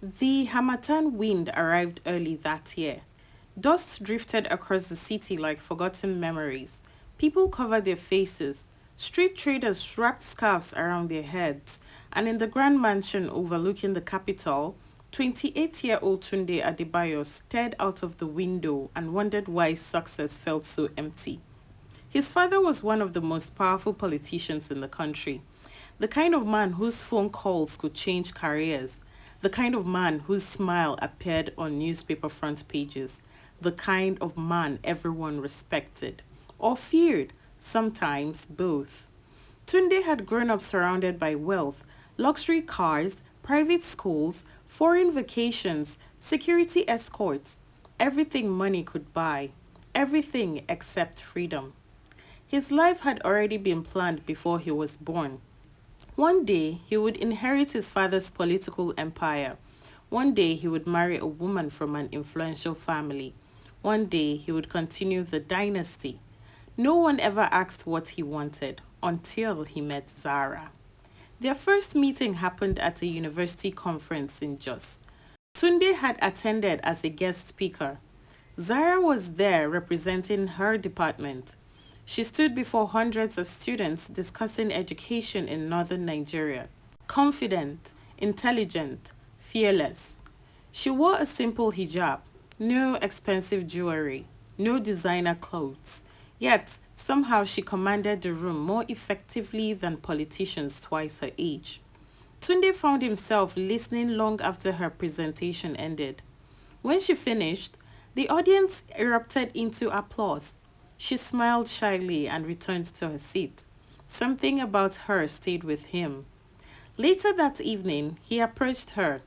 The Hamatan wind arrived early that year. Dust drifted across the city like forgotten memories. People covered their faces. Street traders wrapped scarves around their heads. And in the grand mansion overlooking the capital, 28-year-old Tunde Adebayo stared out of the window and wondered why success felt so empty. His father was one of the most powerful politicians in the country, the kind of man whose phone calls could change careers, the kind of man whose smile appeared on newspaper front pages, the kind of man everyone respected or feared, sometimes both. Tunde had grown up surrounded by wealth, luxury cars, private schools, foreign vacations, security escorts, everything money could buy, everything except freedom. His life had already been planned before he was born. One day he would inherit his father's political empire. One day he would marry a woman from an influential family. One day he would continue the dynasty. No one ever asked what he wanted until he met Zara. Their first meeting happened at a university conference in Jos. Tunde had attended as a guest speaker. Zara was there representing her department. She stood before hundreds of students discussing education in northern Nigeria. Confident, intelligent, fearless. She wore a simple hijab, no expensive jewelry, no designer clothes. Yet, somehow she commanded the room more effectively than politicians twice her age. Tunde found himself listening long after her presentation ended. When she finished, the audience erupted into applause. She smiled shyly and returned to her seat. Something about her stayed with him. Later that evening, he approached her.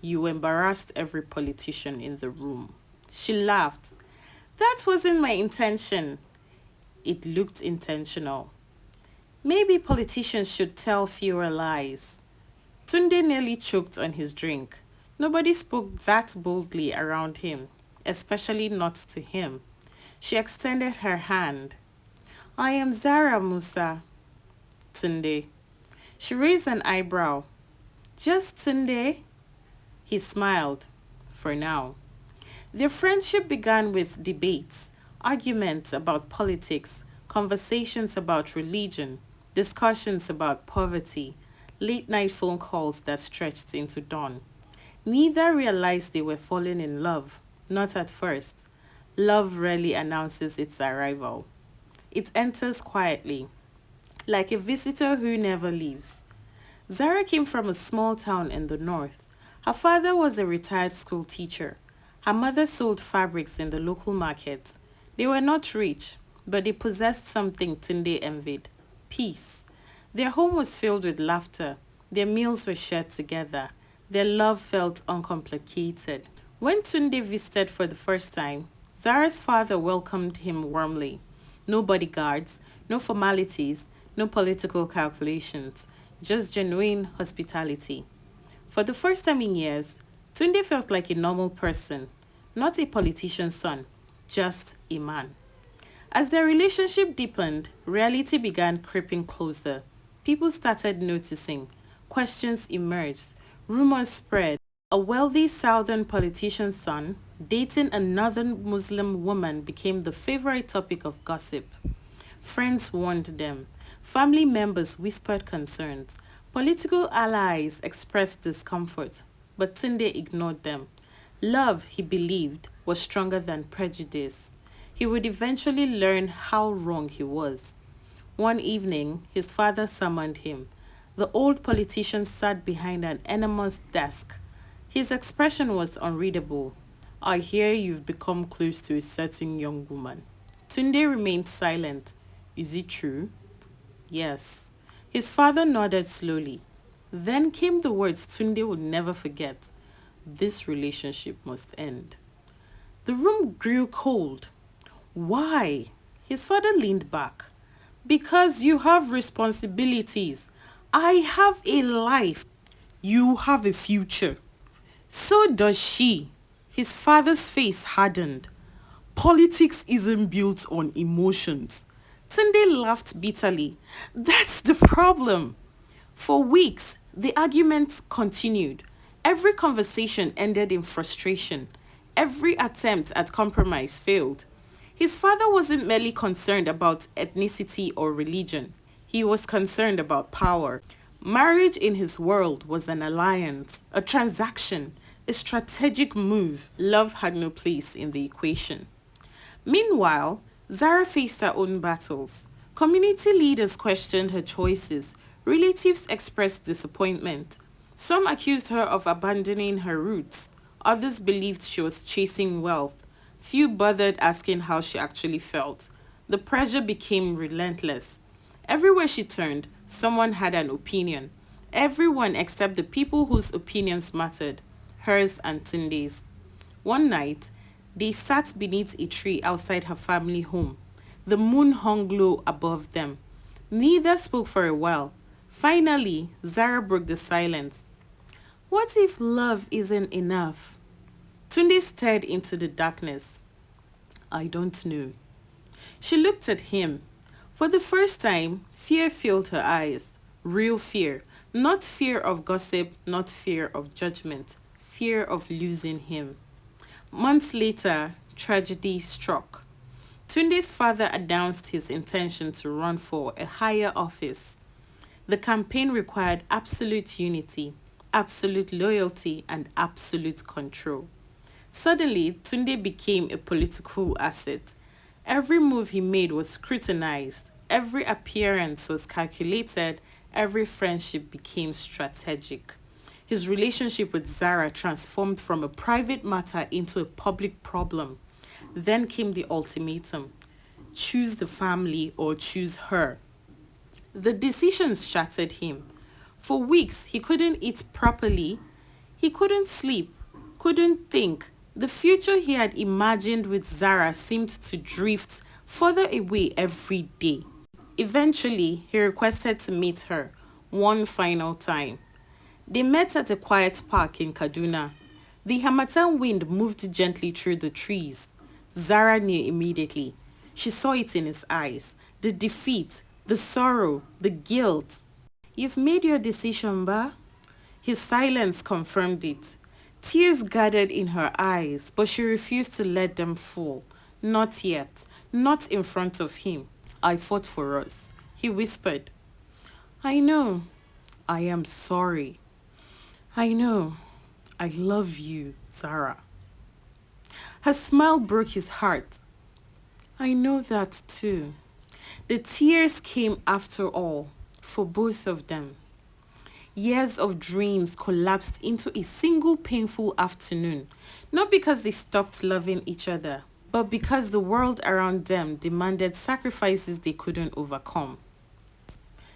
You embarrassed every politician in the room. She laughed. That wasn't my intention. It looked intentional. Maybe politicians should tell fewer lies. Tunde nearly choked on his drink. Nobody spoke that boldly around him, especially not to him. She extended her hand. I am Zara Musa. Tunde. She raised an eyebrow. Just Tunde? He smiled. For now. Their friendship began with debates, arguments about politics, conversations about religion, discussions about poverty, late night phone calls that stretched into dawn. Neither realized they were falling in love, not at first. Love rarely announces its arrival. It enters quietly, like a visitor who never leaves. Zara came from a small town in the north. Her father was a retired school teacher. Her mother sold fabrics in the local market. They were not rich, but they possessed something Tunde envied: peace. Their home was filled with laughter. Their meals were shared together. Their love felt uncomplicated. When Tunde visited for the first time, Zara's father welcomed him warmly. No bodyguards, no formalities, no political calculations, just genuine hospitality. For the first time in years, Tunde felt like a normal person, not a politician's son, just a man. As their relationship deepened, reality began creeping closer. People started noticing. Questions emerged. Rumors spread. A wealthy southern politician's son dating another Muslim woman became the favorite topic of gossip. Friends warned them. Family members whispered concerns. Political allies expressed discomfort, but Tunde ignored them. Love, he believed, was stronger than prejudice. He would eventually learn how wrong he was. One evening, his father summoned him. The old politician sat behind an enormous desk. His expression was unreadable. I hear you've become close to a certain young woman. Tunde remained silent. Is it true? Yes. His father nodded slowly. Then came the words Tunde would never forget. This relationship must end. The room grew cold. Why? His father leaned back. Because you have responsibilities. I have a life. You have a future. So does she. His father's face hardened. Politics isn't built on emotions. Tunde laughed bitterly. That's the problem. For weeks, the argument continued. Every conversation ended in frustration. Every attempt at compromise failed. His father wasn't merely concerned about ethnicity or religion. He was concerned about power. Marriage in his world was an alliance, a transaction, a strategic move. Love had no place in the equation. Meanwhile, Zara faced her own battles. Community leaders questioned her choices. Relatives expressed disappointment. Some accused her of abandoning her roots. Others believed she was chasing wealth. Few bothered asking how she actually felt. The pressure became relentless. Everywhere she turned, someone had an opinion. Everyone except the people whose opinions mattered, hers and Tunde's. One night, they sat beneath a tree outside her family home. The moon hung low above them. Neither spoke for a while. Finally, Zara broke the silence. What if love isn't enough? Tunde stared into the darkness. I don't know. She looked at him. For the first time, fear filled her eyes. Real fear. Not fear of gossip, not fear of judgment. Fear of losing him. Months later, tragedy struck. Tunde's father announced his intention to run for a higher office. The campaign required absolute unity, absolute loyalty, and absolute control. Suddenly, Tunde became a political asset. Every move he made was scrutinized, every appearance was calculated, every friendship became strategic. His relationship with Zara transformed from a private matter into a public problem. Then came the ultimatum: choose the family or choose her. The decisions shattered him. For weeks, he couldn't eat properly, he couldn't sleep, couldn't think. The future he had imagined with Zara seemed to drift further away every day. Eventually, he requested to meet her one final time. They met at a quiet park in Kaduna. The Hamatan wind moved gently through the trees. Zara knew immediately. She saw it in his eyes. The defeat, the sorrow, the guilt. You've made your decision, ba? His silence confirmed it. Tears gathered in her eyes, but she refused to let them fall. Not yet. Not in front of him. I fought for us. He whispered. I know. I am sorry. I know. I love you, Zara. Her smile broke his heart. I know that too. The tears came after all, for both of them. Years of dreams collapsed into a single painful afternoon, not because they stopped loving each other, but because the world around them demanded sacrifices they couldn't overcome.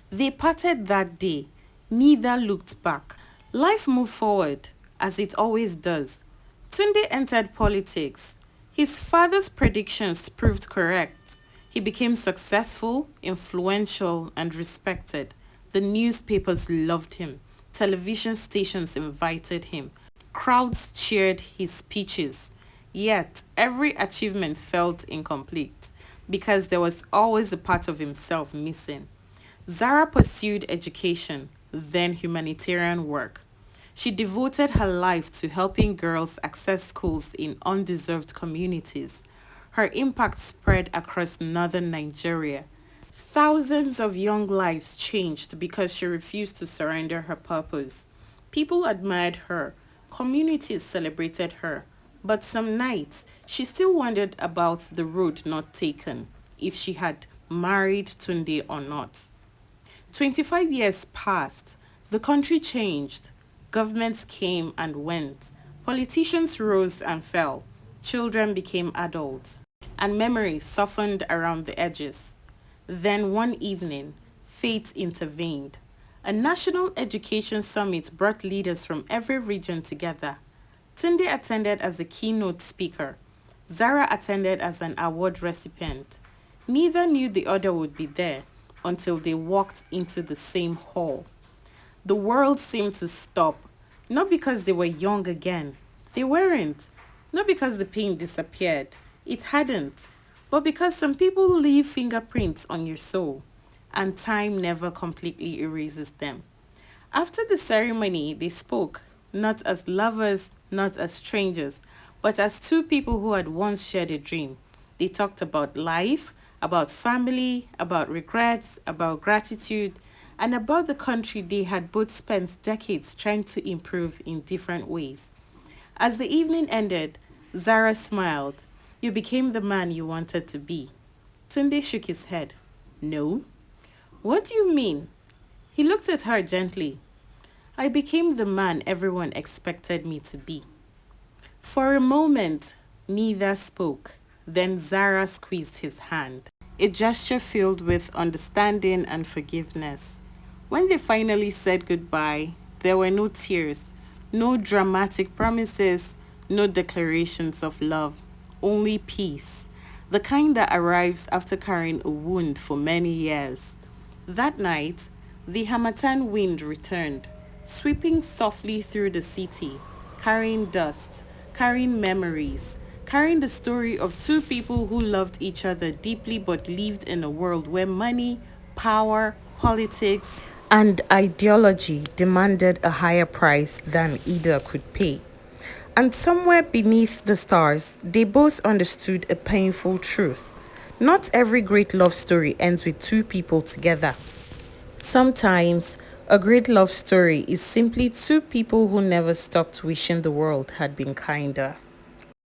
They parted that day. Neither looked back. Life moved forward, as it always does. Tunde entered politics. His father's predictions proved correct. He became successful, influential, and respected. The newspapers loved him. Television stations invited him. Crowds cheered his speeches. Yet, every achievement felt incomplete because there was always a part of himself missing. Zara pursued education, then humanitarian work. She devoted her life to helping girls access schools in undeserved communities. Her impact spread across northern Nigeria. Thousands of young lives changed because she refused to surrender her purpose. People admired her, communities celebrated her, but some nights she still wondered about the road not taken, if she had married Tunde or not. 25 years passed. The country changed. Governments came and went. Politicians rose and fell. Children became adults. And memory softened around the edges. Then one evening, fate intervened. A national education summit brought leaders from every region together. Tunde attended as a keynote speaker. Zara attended as an award recipient. Neither knew the other would be there until they walked into the same hall. The world seemed to stop, not because they were young again. They weren't. Not because the pain disappeared. It hadn't. But because some people leave fingerprints on your soul, and time never completely erases them. After the ceremony, they spoke. not as lovers, not as strangers, but as two people who had once shared a dream. They talked about life, about family, about regrets, about gratitude, and about the country they had both spent decades trying to improve in different ways. As the evening ended, Zara smiled. You became the man you wanted to be. Tunde shook his head. No. What do you mean? He looked at her gently. I became the man everyone expected me to be. For a moment, neither spoke. Then Zara squeezed his hand, a gesture filled with understanding and forgiveness. When they finally said goodbye, there were no tears, no dramatic promises, no declarations of love, only peace, the kind that arrives after carrying a wound for many years. That night, the Hamatan wind returned, sweeping softly through the city, carrying dust, carrying memories, carrying the story of two people who loved each other deeply but lived in a world where money, power, politics, and ideology demanded a higher price than either could pay. And somewhere beneath the stars, they both understood a painful truth. Not every great love story ends with two people together. Sometimes, a great love story is simply two people who never stopped wishing the world had been kinder.